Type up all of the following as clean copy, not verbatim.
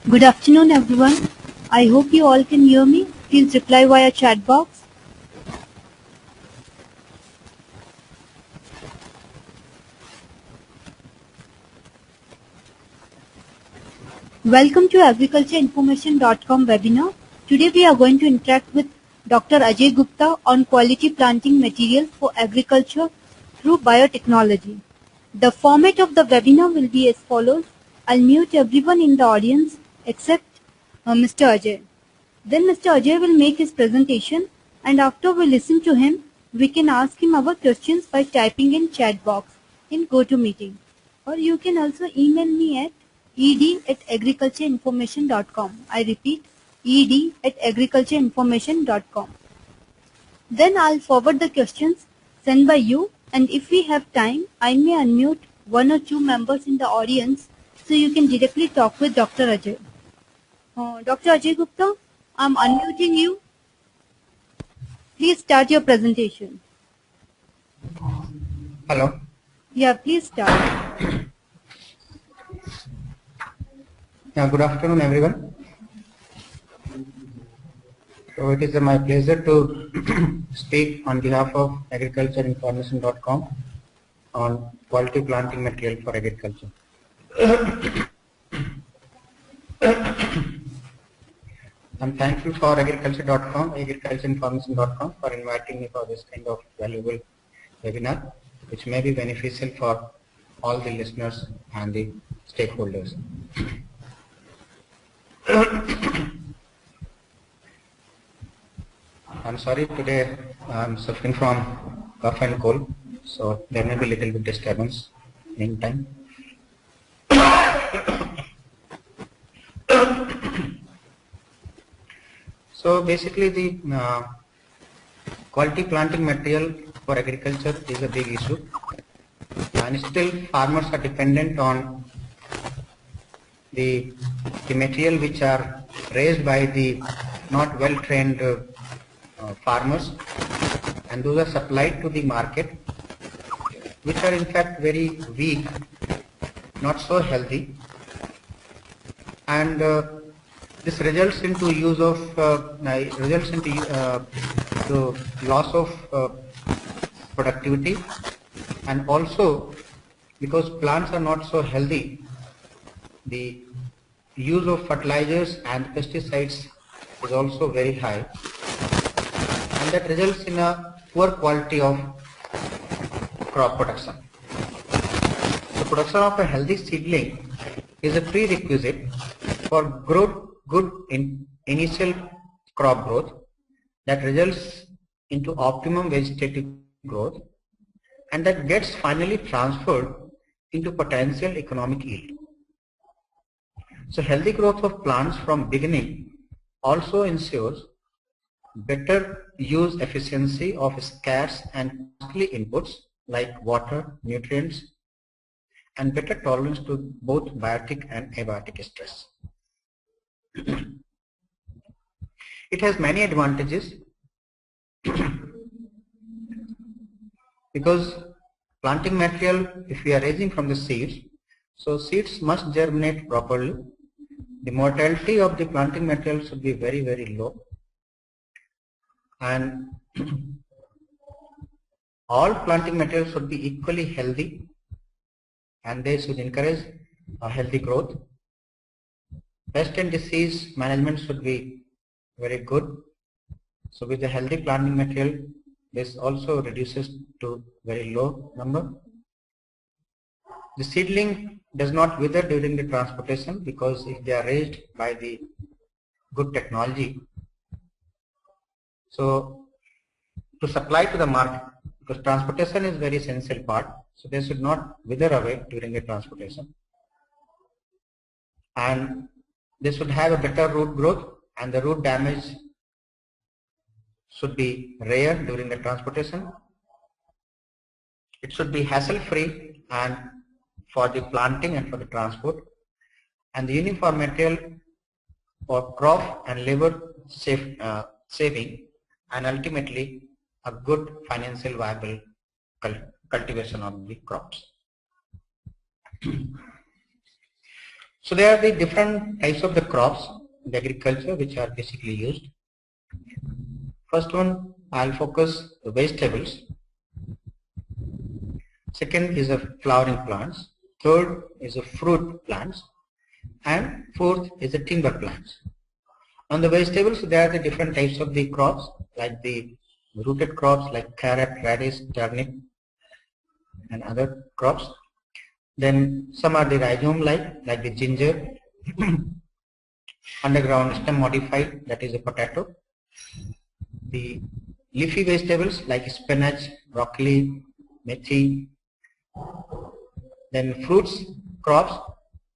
Good afternoon, everyone. I hope you all can hear me. Please reply via chat box. Welcome to agricultureinformation.com webinar. Today we are going to interact with Dr. Ajay Gupta on quality planting material for agriculture through biotechnology. The format of the webinar will be as follows. I'll mute everyone in the audience except Mr. Ajay. Then Mr. Ajay will make his presentation, and after we listen to him, we can ask him our questions by typing in chat box in GoToMeeting. Or you can also email me at ed@agricultureinformation.com. I repeat, ed@agricultureinformation.com. Then I'll forward the questions sent by you, and if we have time, I may unmute one or two members in the audience so you can directly talk with Dr. Ajay. Dr. Ajay Gupta, I'm unmuting you. Please start your presentation. Hello. Yeah, please start. Yeah, good afternoon, everyone. So it is my pleasure to speak on behalf of agricultureinformation.com on quality planting material for agriculture. I'm thankful for agricultureinformation.com for inviting me for this kind of valuable webinar, which may be beneficial for all the listeners and the stakeholders. I'm sorry, today I'm suffering from cough and cold, so there may be a little bit disturbance in time. So basically the quality planting material for agriculture is a big issue, and still farmers are dependent on the material which are raised by the not well trained farmers, and those are supplied to the market, which are in fact very weak, not so healthy, and this results into use of to loss of productivity, and also because plants are not so healthy, the use of fertilizers and pesticides is also very high, and that results in a poor quality of crop production. The production of a healthy seedling is a prerequisite for good initial crop growth that results into optimum vegetative growth, and that gets finally transferred into potential economic yield. So healthy growth of plants from beginning also ensures better use efficiency of scarce and costly inputs like water, nutrients, and better tolerance to both biotic and abiotic stress. It has many advantages because planting material, if we are raising from the seeds, so seeds must germinate properly. The mortality of the planting material should be very, very low, and all planting materials should be equally healthy, and they should encourage a healthy growth. Pest and disease management should be very good. So with the healthy planting material, this also reduces to very low number. The seedling does not wither during the transportation, because if they are raised by the good technology, so to supply to the market, because transportation is very essential part, so they should not wither away during the transportation, and they should have a better root growth, and the root damage should be rare during the transportation. It should be hassle free and for the planting and for the transport, and the uniform material for crop and labor saving, and ultimately a good financial viable cultivation of the crops. So there are the different types of the crops in the agriculture which are basically used. First one, I'll focus the vegetables. Second is the flowering plants. Third is the fruit plants. And fourth is the timber plants. On the vegetables, there are the different types of the crops, like the rooted crops like carrot, radish, turnip, and other crops. Then some are the rhizome like the ginger, underground stem modified, that is a potato. The leafy vegetables like spinach, broccoli, methi. Then fruits crops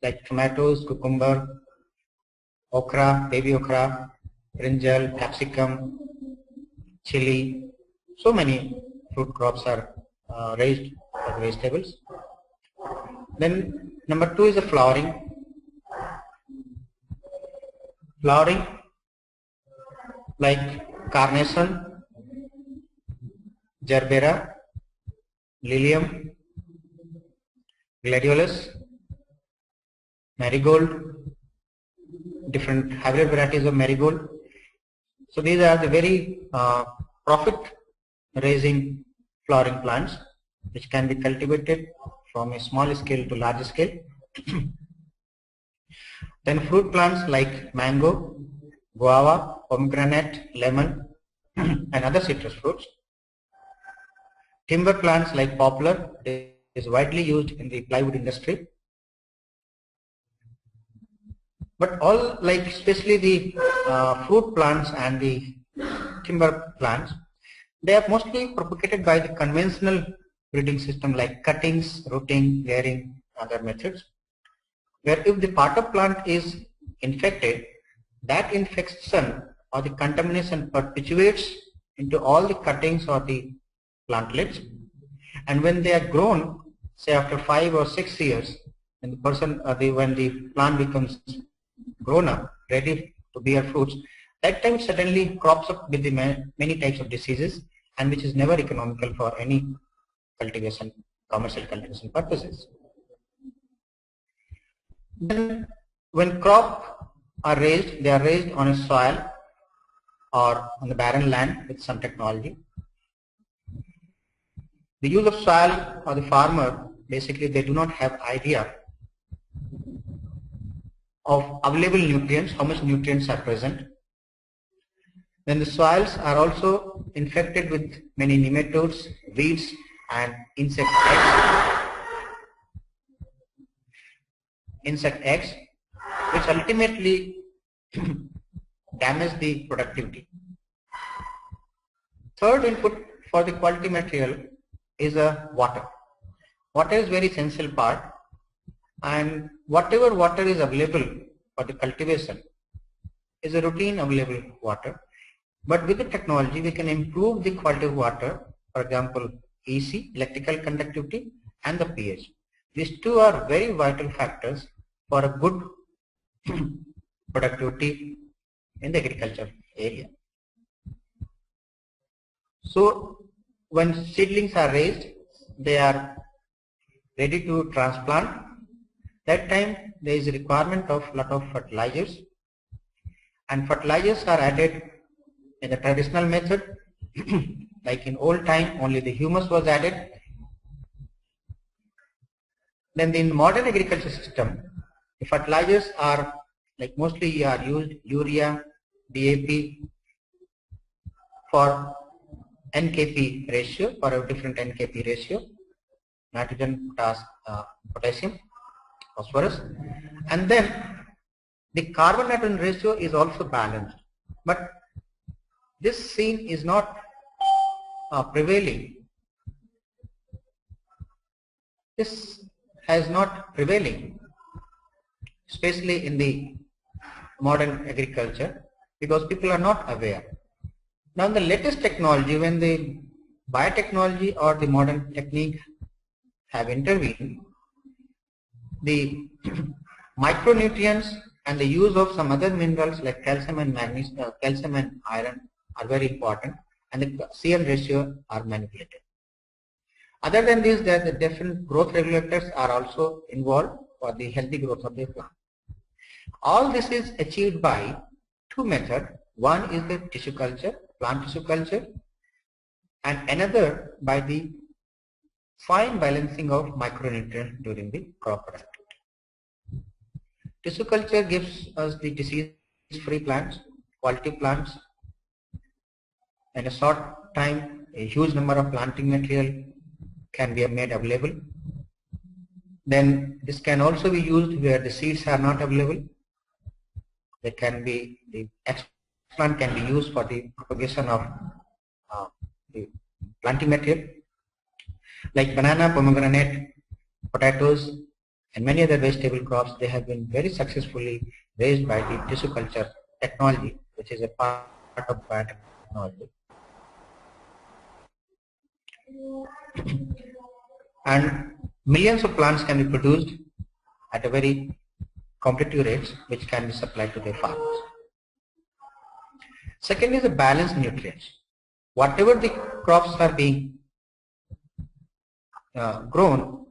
like tomatoes, cucumber, okra, baby okra, brinjal, capsicum, chili. So many fruit crops are raised for vegetables. Then number 2 is the flowering. Flowering like carnation, gerbera, lilium, gladiolus, marigold, different hybrid varieties of marigold. So these are the very profit raising flowering plants which can be cultivated from a small scale to large scale. Then fruit plants like mango, guava, pomegranate, lemon and other citrus fruits. Timber plants like poplar is widely used in the plywood industry. But all, like especially the fruit plants and the timber plants, they are mostly propagated by the conventional breeding system like cuttings, rooting, layering, other methods. Where if the part of plant is infected, that infection or the contamination perpetuates into all the cuttings or the plantlets, and when they are grown, say after 5 or 6 years, when the person when the plant becomes grown up, ready to bear fruits, that time it suddenly crops up with the many types of diseases, and which is never economical for any cultivation, commercial cultivation purposes. Then when crop are raised, they are raised on a soil or on the barren land with some technology. The use of soil or the farmer, basically they do not have idea of available nutrients, how much nutrients are present. Then the soils are also infected with many nematodes, weeds and insect eggs, which ultimately damage the productivity. Third input for the quality material is water. Water is very essential part, and whatever water is available for the cultivation is a routine available water. But with the technology, we can improve the quality of water, for example, EC, electrical conductivity, and the pH. These two are very vital factors for a good productivity in the agriculture area. So when seedlings are raised, they are ready to transplant. That time there is a requirement of lot of fertilizers, and fertilizers are added in the traditional method. Like in old time, only the humus was added. Then in modern agriculture system, the fertilizers are like mostly are used urea, DAP for NKP ratio, for a different NKP ratio, nitrogen, potassium, phosphorus, and then the carbon nitrogen ratio is also balanced. But this scene is not prevailing. This has not prevailing, especially in the modern agriculture, because people are not aware. Now the latest technology, when the biotechnology or the modern technique have intervened, the micronutrients and the use of some other minerals like calcium and magnesium, calcium and iron are very important, and the CN ratio are manipulated. Other than this, the different growth regulators are also involved for the healthy growth of the plant. All this is achieved by two methods. One is the tissue culture, plant tissue culture, and another by the fine balancing of micronutrients during the crop productivity. Tissue culture gives us the disease-free plants, quality plants. In a short time, a huge number of planting material can be made available. Then this can also be used where the seeds are not available. There can be the explant can be used for the propagation of the planting material, like banana, pomegranate, potatoes, and many other vegetable crops. They have been very successfully raised by the tissue culture technology, which is a part of biotechnology. And millions of plants can be produced at a very competitive rates, which can be supplied to their farmers. Second is the balanced nutrients. Whatever the crops are being grown,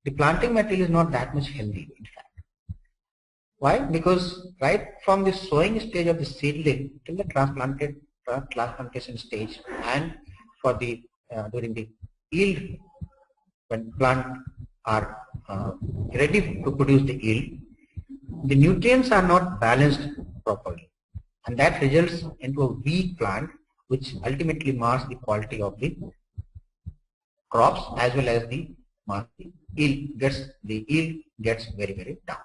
the planting material is not that much healthy, in fact. Why? Because right from the sowing stage of the seedling till the transplantation stage, and for the during the yield, when plants are ready to produce the yield, the nutrients are not balanced properly, and that results into a weak plant, which ultimately mars the quality of the crops as well as the yield gets very, very down.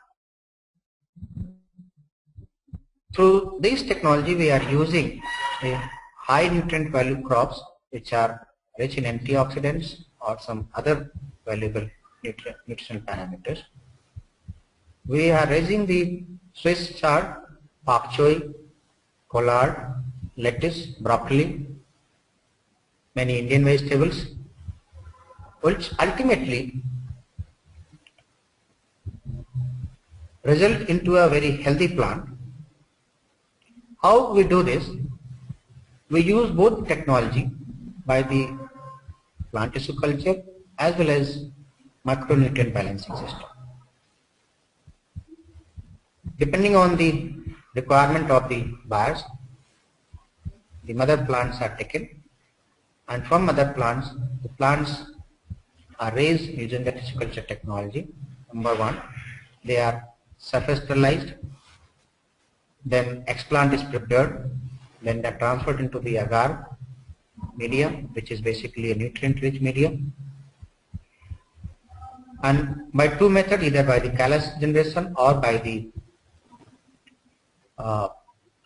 Through this technology, we are using a high nutrient value crops which are rich in antioxidants or some other valuable nutritional parameters. We are raising the Swiss chard, pak choi, collard, lettuce, broccoli, many Indian vegetables, which ultimately result into a very healthy plant. How we do this? We use both technology by the plant tissue culture as well as micronutrient balancing system. Depending on the requirement of the buyers, the mother plants are taken, and from mother plants, the plants are raised using the tissue culture technology. Number one, they are surface sterilized, then explant is prepared, then they are transferred into the agar medium, which is basically a nutrient-rich medium. And by two methods, either by the callus generation or by the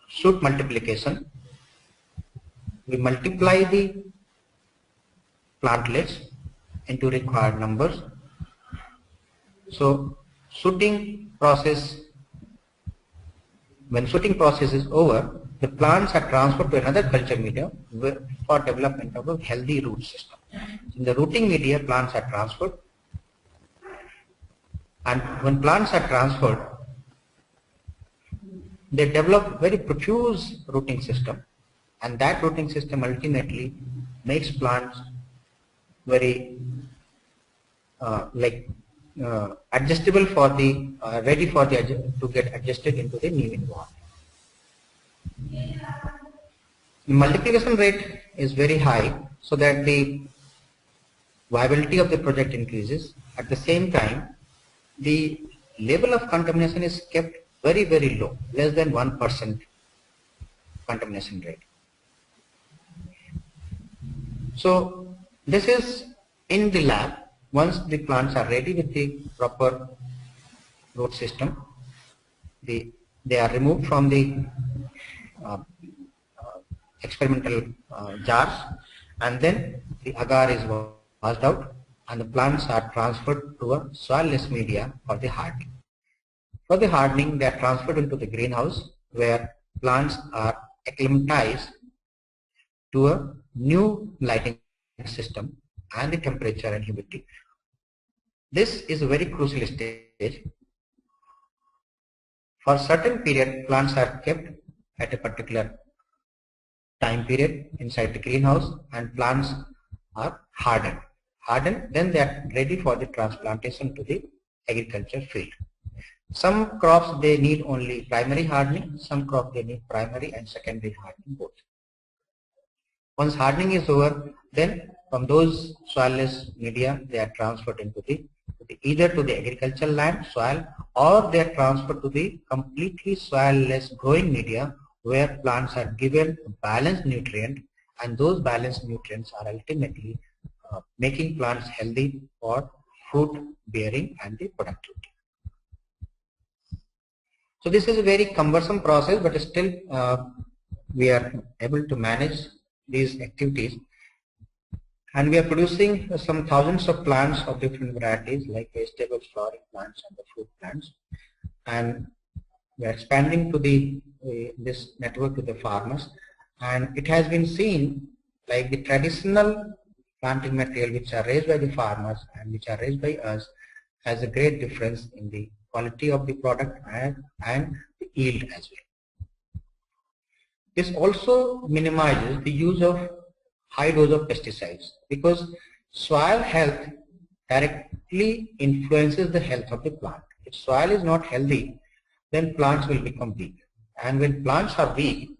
shoot multiplication, we multiply the plantlets into required numbers. So shooting process, when shooting process is over, the plants are transferred to another culture medium for development of a healthy root system. In the rooting media, plants are transferred, and when plants are transferred, they develop very profuse rooting system, and that rooting system ultimately makes plants very adjustable for the ready for the to get adjusted into the new environment. The multiplication rate is very high, so that the viability of the project increases. At the same time, the level of contamination is kept very, very low, less than 1% contamination rate. So this is in the lab. Once the plants are ready with the proper root system, they are removed from the experimental jars, and then the agar is washed out, and the plants are transferred to a soilless media for the hardening. For the hardening, they are transferred into the greenhouse, where plants are acclimatized to a new lighting system and the temperature and humidity. This is a very crucial stage. For certain period, plants are kept at a particular time period inside the greenhouse, and plants are hardened. Then they are ready for the transplantation to the agriculture field. Some crops they need only primary hardening, some crops they need primary and secondary hardening both. Once hardening is over, then from those soilless media they are transferred into either to the agricultural land soil, or they are transferred to the completely soilless growing media where plants are given balanced nutrient, and those balanced nutrients are ultimately making plants healthy for fruit bearing and the productivity. So this is a very cumbersome process, but still we are able to manage these activities, and we are producing some thousands of plants of different varieties like vegetables, flowering plants and the fruit plants, and we are expanding to this network to the farmers, and it has been seen like the traditional planting material which are raised by the farmers and which are raised by us has a great difference in the quality of the product and the yield as well. This also minimizes the use of high dose of pesticides, because soil health directly influences the health of the plant. If soil is not healthy, then plants will become weak, and when plants are weak,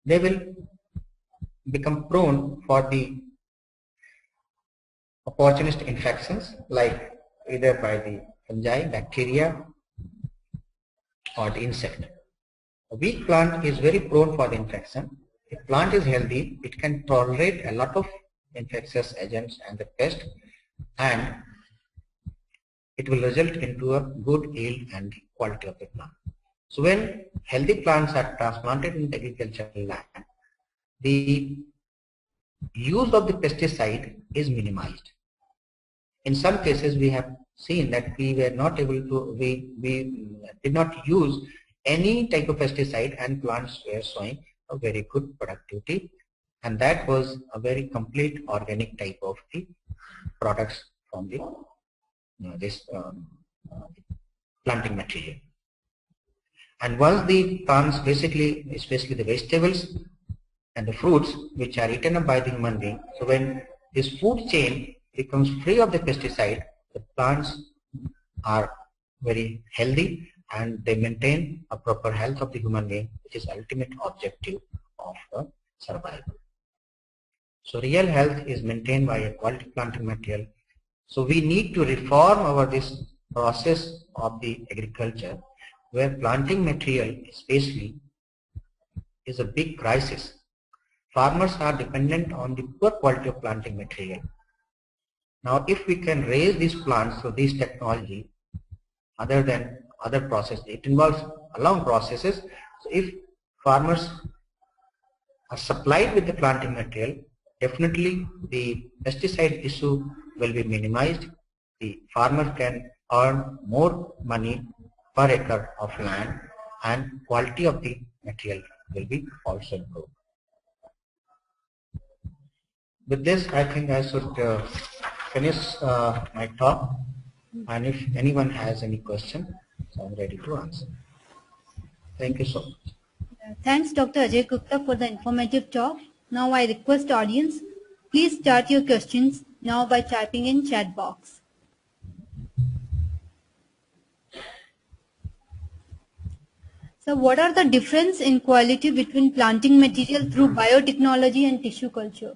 they will become prone for the opportunist infections like either by the fungi, bacteria or the insect. A weak plant is very prone for the infection. If plant is healthy, it can tolerate a lot of infectious agents and the pest, and it will result into a good yield and quality of the plant. So when healthy plants are transplanted in the agricultural land, the use of the pesticide is minimized. In some cases we have seen that we were not able to, we did not use any type of pesticide, and plants were showing a very good productivity, and that was a very complete organic type of the products from the planting material. And once the plants, basically especially the vegetables and the fruits which are eaten up by the human being, so when this food chain becomes free of the pesticide, the plants are very healthy and they maintain a proper health of the human being, which is ultimate objective of survival. So real health is maintained by a quality planting material. So we need to reform this process of the agriculture, where planting material especially is a big crisis. Farmers are dependent on the poor quality of planting material. Now if we can raise these plants through this technology, other than other process, it involves long processes. So if farmers are supplied with the planting material, definitely the pesticide issue will be minimized. The farmer can earn more money per acre of land, and quality of the material will be also improved. With this, I think I should finish my talk, and if anyone has any question, so I'm ready to answer. Thank you so much. Thanks, Dr. Ajay Gupta, for the informative talk. Now I request audience, please start your questions now by typing in chat box. So what are the difference in quality between planting material through biotechnology and tissue culture?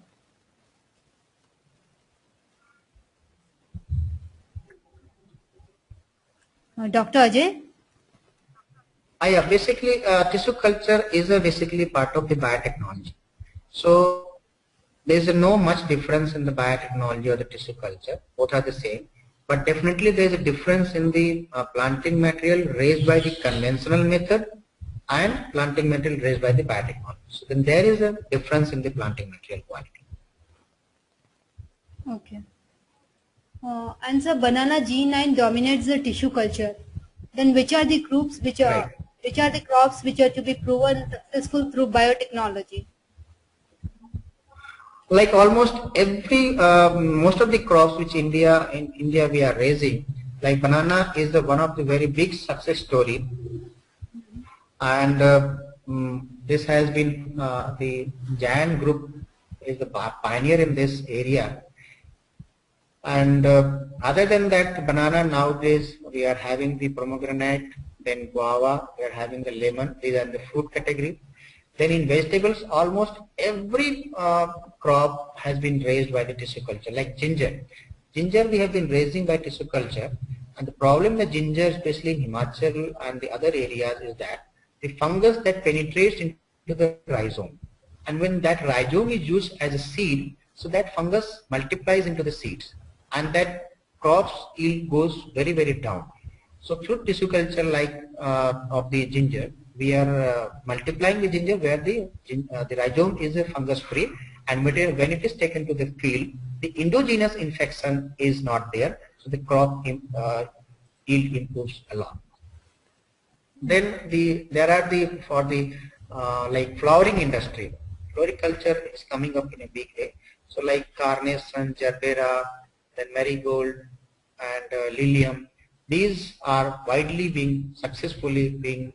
Dr. Ajay? Yeah, basically tissue culture is basically part of the biotechnology. So there is no much difference in the biotechnology or the tissue culture. Both are the same. But definitely there is a difference in the planting material raised by the conventional method and planting material raised by the biotechnology. So then there is a difference in the planting material quality. Okay. And so banana G9 dominates the tissue culture. Then which are the groups which are Right. which are the crops which are to be proven successful through biotechnology? Like almost every most of the crops which in India we are raising, like banana is the one of the very big success story, and this has been the Giant Group is the pioneer in this area, And other than that, banana nowadays we are having the pomegranate, then guava, we are having the lemon. These are the fruit category. Then in vegetables, almost every crop has been raised by the tissue culture, like ginger. Ginger we have been raising by tissue culture, and the problem with ginger, especially in Himachal and the other areas, is that the fungus that penetrates into the rhizome, and when that rhizome is used as a seed, so that fungus multiplies into the seeds, and that crops yield goes very, very down. So through tissue culture like of the ginger, we are multiplying the ginger where the rhizome is a fungus free, and when it is taken to the field, the endogenous infection is not there, so the crop yield improves a lot. Then there are for the like flowering industry, floriculture is coming up in a big way. So like carnation, gerbera, then marigold, and lilium. These are widely being successfully being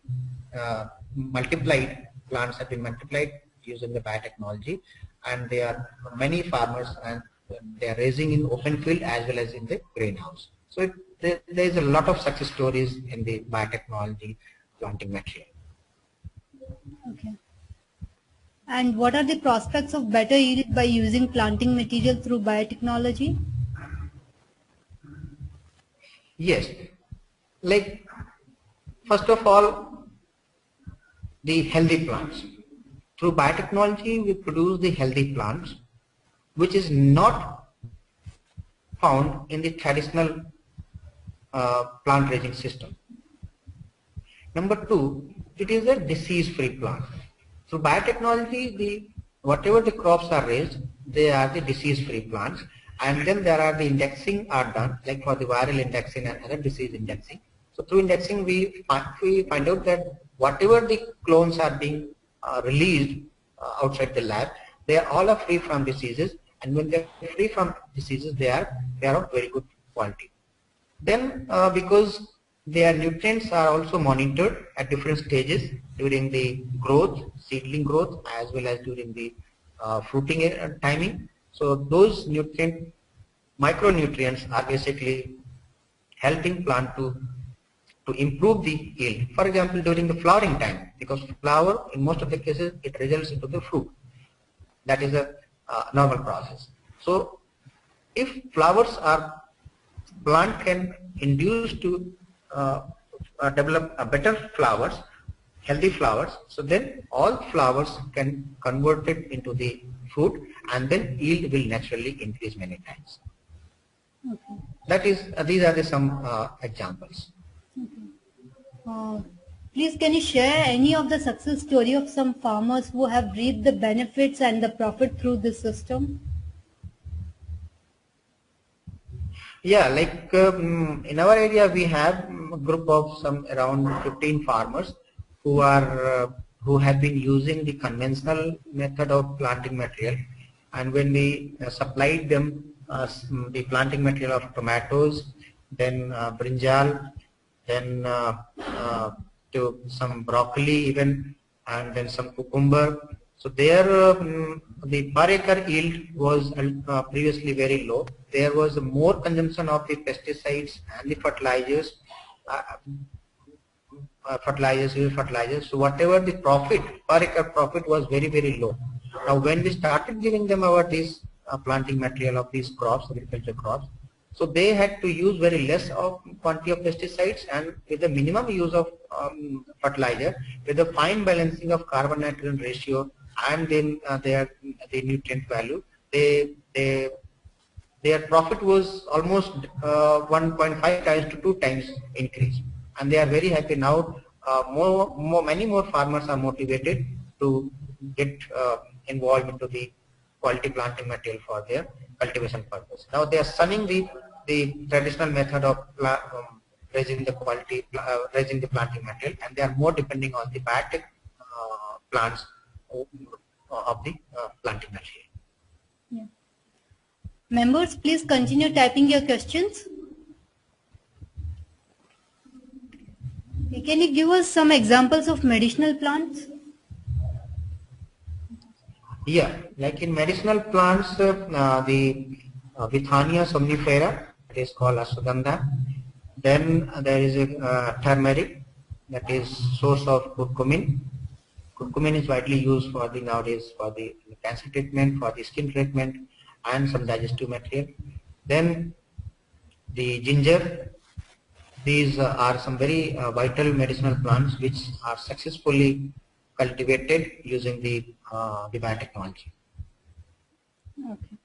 multiplied. Plants have been multiplied using the biotechnology, and there are many farmers and they are raising in open field as well as in the greenhouse. So there is a lot of success stories in the biotechnology planting material. Okay. And what are the prospects of better yield by using planting material through biotechnology? Yes, like first of all, the healthy plants. Through biotechnology, we produce the healthy plants, which is not found in the traditional plant raising system. Number two, it is a disease-free plant. Through biotechnology, whatever the crops are raised, they are the disease-free plants. And then there are the indexing are done, like for the viral indexing and other disease indexing. So through indexing, we find out that whatever the clones are being released outside the lab, they are all free from diseases. And when they are free from diseases, they are of very good quality. Then because their nutrients are also monitored at different stages during the growth, seedling growth, as well as during the fruiting timing. So those micronutrients are basically helping plant to improve the yield. For example, during the flowering time, because flower in most of the cases it results into the fruit. That is a normal process. So if flowers are plant can induce to develop a better flowers, healthy flowers, so then all flowers can convert it into the fruit, and then yield will naturally increase many times. Okay. That is, these are some examples. Okay. Please can you share any of the success story of some farmers who have reaped the benefits and the profit through this system? Yeah, like in our area we have a group of some around 15 farmers who have been using the conventional method of planting material, and when we supplied them the planting material of tomatoes, then brinjal, then to some broccoli even, and then some cucumber. So there the per acre yield was previously very low. There was more consumption of the pesticides and the fertilizers, So whatever the profit, per acre profit was very, very low. Now when we started giving them this planting material of these crops, agriculture crops, so they had to use very less of quantity of pesticides, and with the minimum use of fertilizer, with the fine balancing of carbon nitrogen ratio, and then the nutrient value, their profit was almost 1.5 times to 2 times increase, and they are very happy now. Many more farmers are motivated to get involved into the quality planting material for their cultivation purpose. Now they are shunning the traditional method of raising the planting material, and they are more depending on the biotech plants of the planting material. Yeah. Members, please continue typing your questions. Can you give us some examples of medicinal plants? Yeah, like in medicinal plants, Withania somnifera, it is called ashwagandha. Then there is a turmeric, that is source of curcumin. Curcumin is widely used for the nowadays for the cancer treatment, for the skin treatment, and some digestive material. Then the ginger. These are some very vital medicinal plants which are successfully cultivated using the biotechnology. Okay.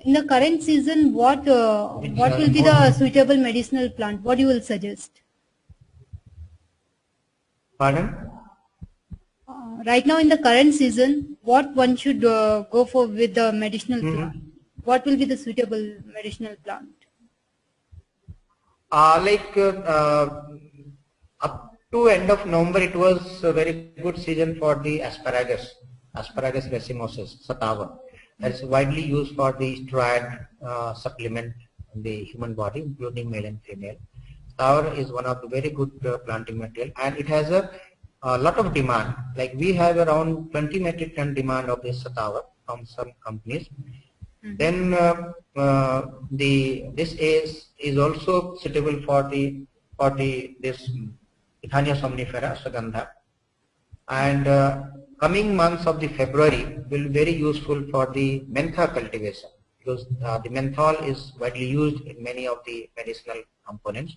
In the current season, what will be the suitable medicinal plant? What you will suggest? Pardon? Right now, in the current season, what one should go for with the medicinal plant? What will be the suitable medicinal plant? Up to end of November, it was a very good season for the asparagus racemosus, sativa. That is widely used for the steroid supplement in the human body, including male and female. Sativa is one of the very good planting material, and it has a lot of demand. Like we have around 20 metric ton demand of this sativa from some companies. Then this is also suitable for this Withania somnifera, ashwagandha, and coming months of the February will be very useful for the mentha cultivation, because the menthol is widely used in many of the medicinal components.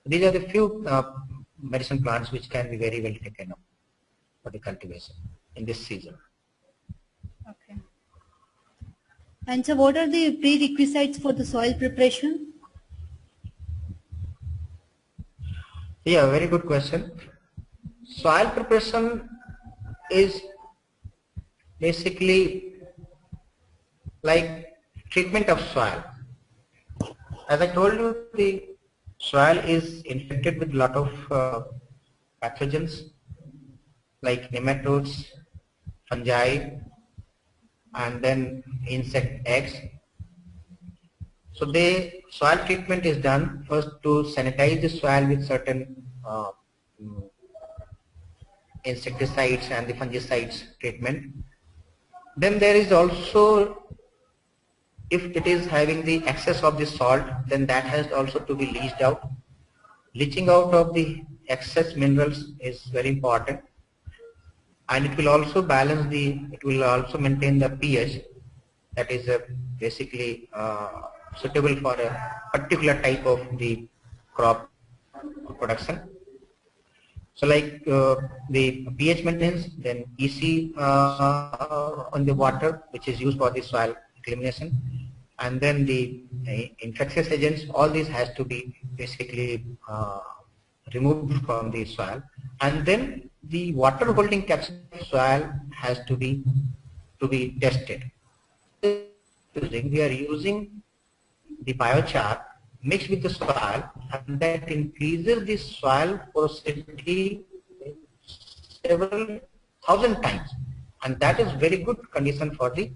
These are the few medicine plants which can be very well taken up for the cultivation in this season. Okay. And so what are the prerequisites for the soil preparation? Yeah, very good question. Soil preparation is basically like treatment of soil. As I told you, the soil is infected with a lot of pathogens like nematodes, fungi, and then insect eggs. So the soil treatment is done first to sanitize the soil with certain insecticides and the fungicides treatment. Then there is also, if it is having the excess of the salt, then that has also to be leached out. Leaching out of the excess minerals is very important, and it will also balance it will also maintain the pH, that is basically suitable for a particular type of the crop production. So like the pH maintenance, then EC on the water, which is used for the soil elimination, and then the infectious agents, all these has to be basically removed from the soil, and then the water holding capacity of soil has to be tested. We are using the biochar mixed with the soil, and that increases the soil porosity several thousand times, and that is very good condition for the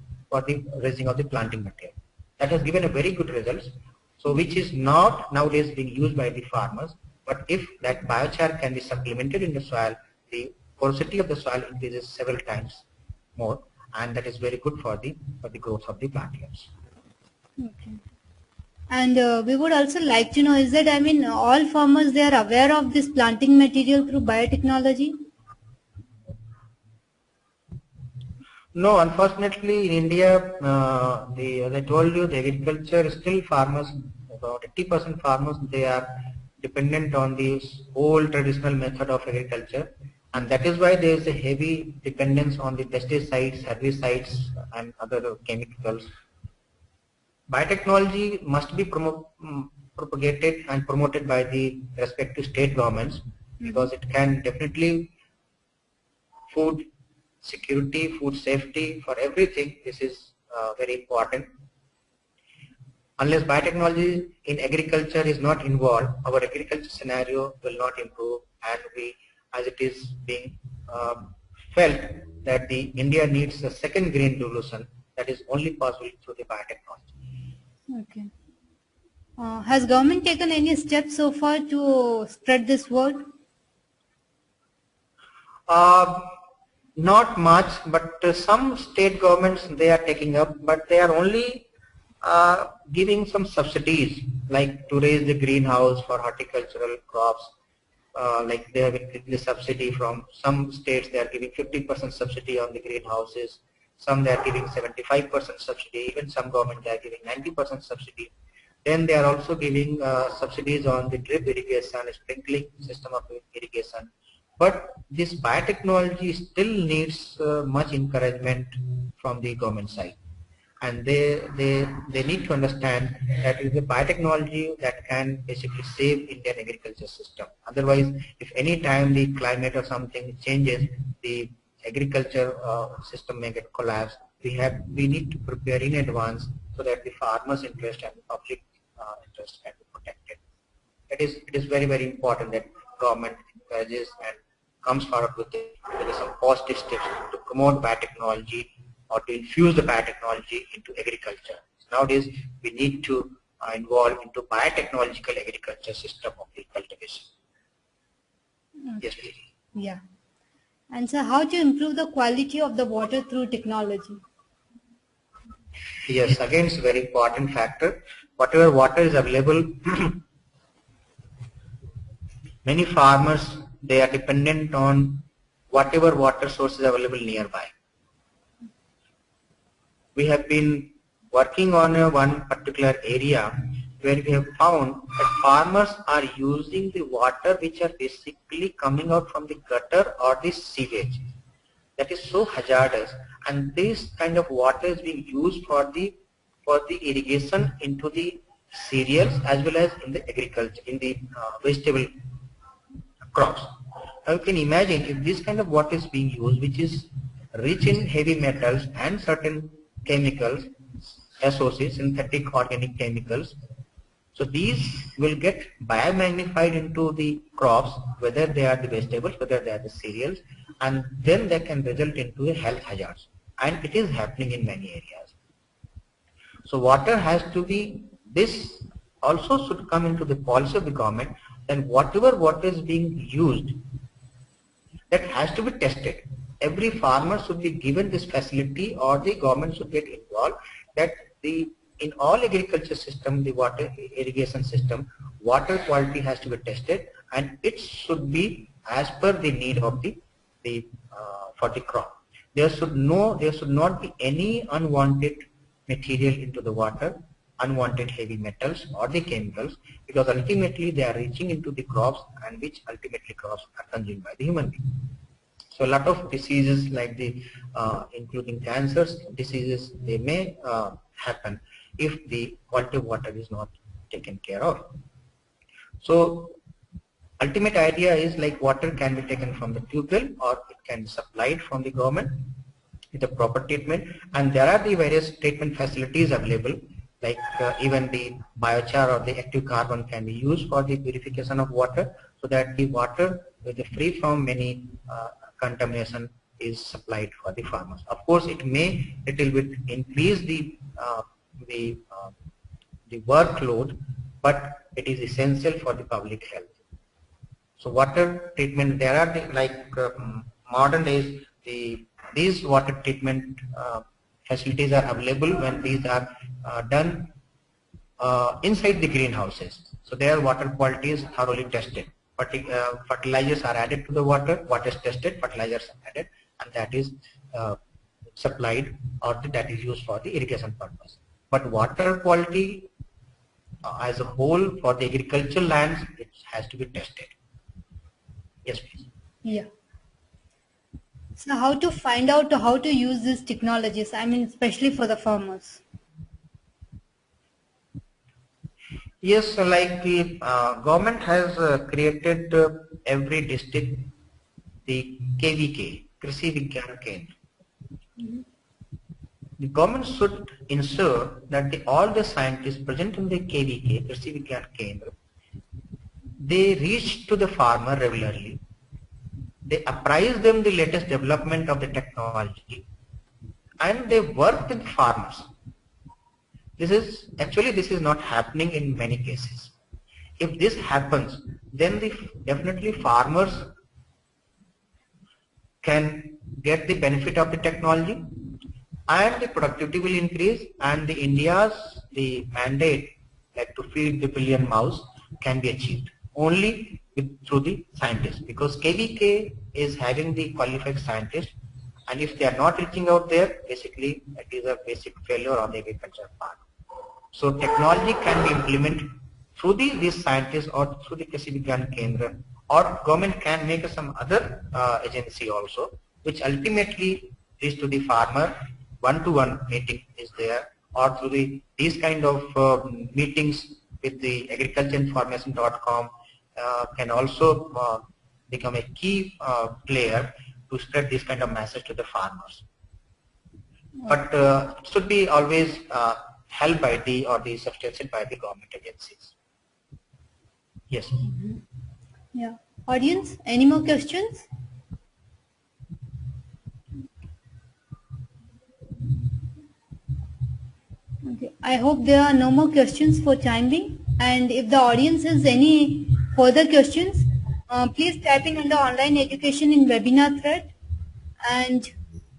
raising of the planting material. That has given a very good results. So which is not nowadays being used by the farmers, but if that biochar can be supplemented in the soil, the porosity of the soil increases several times more, and that is very good for the growth of the plantings. Okay. And we would also like to know, is that, I mean, all farmers, they are aware of this planting material through biotechnology? No, unfortunately in India, as I told you, the agriculture still farmers, about 80% farmers, they are dependent on this old traditional method of agriculture, and that is why there is a heavy dependence on the pesticides, herbicides, and other chemicals. Biotechnology must be propagated and promoted by the respective state governments, because it can definitely food security, food safety, for everything. This is very important. Unless biotechnology in agriculture is not involved, our agriculture scenario will not improve, and as it is being felt that the India needs a second green revolution, that is only possible through the biotechnology. Okay. Has government taken any steps so far to spread this word? Not much, but some state governments, they are taking up, but they are only giving some subsidies, like to raise the greenhouse for horticultural crops. Like they have the subsidy from some states, they are giving 50% subsidy on the greenhouses. Some they are giving 75% subsidy. Even some government they are giving 90% subsidy. Then they are also giving subsidies on the drip irrigation, sprinkling system of irrigation. But this biotechnology still needs much encouragement from the government side. And they need to understand that it is the biotechnology that can basically save Indian agriculture system. Otherwise, if any time the climate or something changes, the agriculture system may get collapsed. We need to prepare in advance so that the farmers' interest and the public interest can be protected. It is very, very important that government encourages and comes forward with some positive steps to promote biotechnology or to infuse the biotechnology into agriculture. So nowadays, we need to involve into biotechnological agriculture system of the cultivation. Okay. Yes, please. Yeah. And so how to improve the quality of the water through technology? Yes, again, it's a very important factor. Whatever water is available, many farmers, they are dependent on whatever water source is available nearby. We have been working on one particular area where we have found that farmers are using the water which are basically coming out from the gutter or the sewage. That is so hazardous, and this kind of water is being used for the irrigation into the cereals as well as in the agriculture, in the vegetable crops. Now you can imagine if this kind of water is being used, which is rich in heavy metals and certain chemicals, SOC, synthetic organic chemicals. So these will get biomagnified into the crops, whether they are the vegetables, whether they are the cereals, and then they can result into a health hazards. And it is happening in many areas. So water has to be, this also should come into the policy of the government, and whatever water is being used, that has to be tested. Every farmer should be given this facility, or the government should get involved, that in all agriculture system, the water irrigation system, water quality has to be tested, and it should be as per the need of for the crop. There should not be any unwanted material into the water, unwanted heavy metals or the chemicals, because ultimately they are reaching into the crops, and which ultimately crops are consumed by the human being. So a lot of diseases like including cancers, diseases, they may happen if the quality of water is not taken care of. So ultimate idea is like water can be taken from the tube well, or it can be supplied from the government with a proper treatment, and there are the various treatment facilities available, like even the biochar or the active carbon can be used for the purification of water, so that the water is free from many contamination is supplied for the farmers. Of course, it may little bit increase the workload, but it is essential for the public health. So water treatment, there are modern days, these water treatment facilities are available when these are done inside the greenhouses. So their water quality is thoroughly tested. Fertilizers are added to the water, water is tested, fertilizers are added, and that is supplied, or that is used for the irrigation purpose. But water quality as a whole for the agricultural lands, it has to be tested. Yes, please. Yeah. So how to find out how to use these technologies, I mean especially for the farmers? Yes, so like the government has created every district the KVK, Krishi Vigyan Kendra. The government should ensure that all the scientists present in the KVK, Krishi Vigyan Kendra, they reach to the farmer regularly. They apprise them the latest development of the technology, and they work with farmers. This is not happening in many cases. If this happens, then definitely farmers can get the benefit of the technology, and the productivity will increase, and the mandate, like to feed the billion mouths, can be achieved only through the scientists, because KVK is having the qualified scientists, and if they are not reaching out there, basically it is a basic failure on the agriculture part. So technology can be implemented through these scientists or through the Krishi Vigyan Kendra, or government can make some other agency also, which ultimately leads to the farmer. One-to-one meeting is there, or through these kind of meetings with the agricultureinformation.com can also become a key player to spread this kind of message to the farmers. But it should be always held by the substantiated by the government agencies. Yes. Yeah. Audience, any more questions? Okay. I hope there are no more questions for time being. And if the audience has any further questions, please type in under online education in webinar thread. And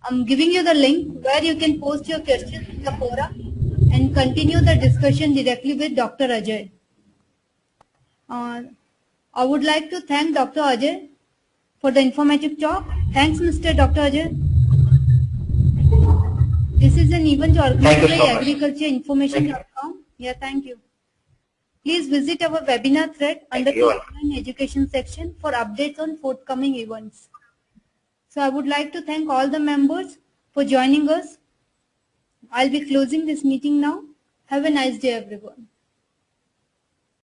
I'm giving you the link where you can post your questions in the forum and continue the discussion directly with Dr. Ajay. I would like to thank Dr. Ajay for the informative talk. Thanks, Mr. Dr. Ajay. This is an event organized by agricultureinformation.com. Yeah, thank you. Please visit our webinar thread under the online education section for updates on forthcoming events. So I would like to thank all the members for joining us. I'll be closing this meeting now. Have a nice day, everyone.